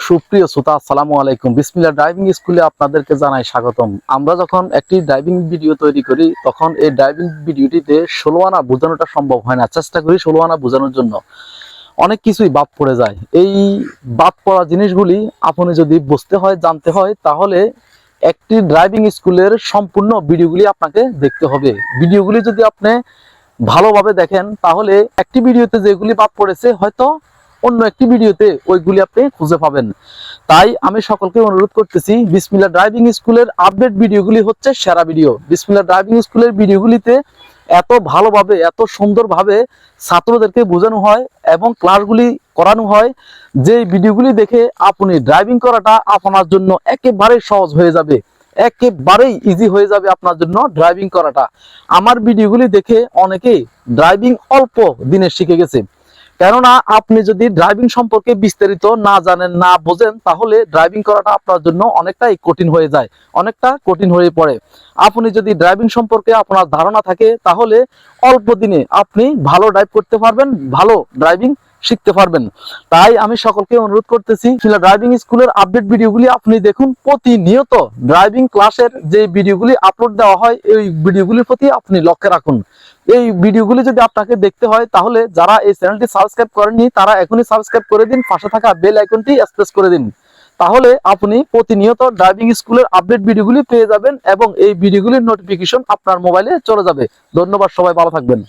সুপ্রিয় শ্রোতা, আসসালামু আলাইকুম। বিসমিল্লাহ ড্রাইভিং স্কুলে আপনাদেরকে জানাই স্বাগতম। আমরা যখন একটি ড্রাইভিং ভিডিও তৈরি করি তখন এই ড্রাইভিং ভিডিওটিতে 16 আনা বোঝানোটা সম্ভব হয় না। চেষ্টা করি 16 আনা বোঝানোর জন্য। অনেক কিছুই বাদ পড়ে যায়। এই বাদ পড়া জিনিসগুলি আপনি যদি বুঝতে হয়, জানতে হয়, তাহলে একটি ড্রাইভিং স্কুলের সম্পূর্ণ ভিডিওগুলি আপনাকে দেখতে হবে। ভিডিওগুলি যদি আপনি ভালোভাবে দেখেন তাহলে একটি ভিডিওতে যেগুলি বাদ পড়েছে হয়তো অন্য একটি ভিডিওতে ওইগুলি আপনি খুঁজে পাবেন। তাই আমি সকলকে অনুরোধ করতেছি, বিসমিল্লাহ ড্রাইভিং স্কুলের আপডেট ভিডিওগুলি হচ্ছে সেরা ভিডিও। বিসমিল্লাহ ড্রাইভিং স্কুলের ভিডিওগুলিতে এত ভালোভাবে, এত সুন্দরভাবে ছাত্রদেরকে বোঝানো হয় এবং ক্লাসগুলি করানো হয় যে ভিডিওগুলি দেখে আপনি ড্রাইভিং করাটা আপনার জন্য একেবারে সহজ হয়ে যাবে, একেবারেই ইজি হয়ে যাবে আপনার জন্য ড্রাইভিং করাটা। আমার ভিডিওগুলি দেখে অনেকেই ড্রাইভিং অল্প দিনে শিখে গেছে। কেননা আপনি যদি ড্রাইভিং সম্পর্কে বিস্তারিত না জানেন, না বোঝেন, তাহলে ড্রাইভিং করাটা আপনার জন্য অনেকটাই কঠিন হয়ে যায়, অনেকটা কঠিন হয়ে পড়ে। আপনি যদি ড্রাইভিং সম্পর্কে আপনার ধারণা থাকে তাহলে অল্প দিনে আপনি ভালো ড্রাইভ করতে পারবেন, ভালো ড্রাইভিং শিখতে পারবেন। তাই আমি সকলকে অনুরোধ করতেছি, ড্রাইভিং স্কুলের আপডেট ভিডিওগুলি আপনি দেখুন। প্রতিনিয়ত ড্রাইভিং ক্লাসের যে ভিডিওগুলি আপলোড দেওয়া হয় এই ভিডিওগুলির প্রতি আপনি লক্ষ্য রাখুন। এই ভিডিওগুলি যদি আপনাকে দেখতে হয় তাহলে যারা এই চ্যানেলটি সাবস্ক্রাইব করেননি তারা এখনই সাবস্ক্রাইব করে দিন, পাশে থাকা বেল আইকনটি প্রেস করে দিন। তাহলে আপনি প্রতিনিয়ত ড্রাইভিং স্কুলের আপডেট ভিডিওগুলি পেয়ে যাবেন এবং এই ভিডিওগুলির নোটিফিকেশন আপনার মোবাইলে চলে যাবে। ধন্যবাদ, সবাই ভালো থাকবেন।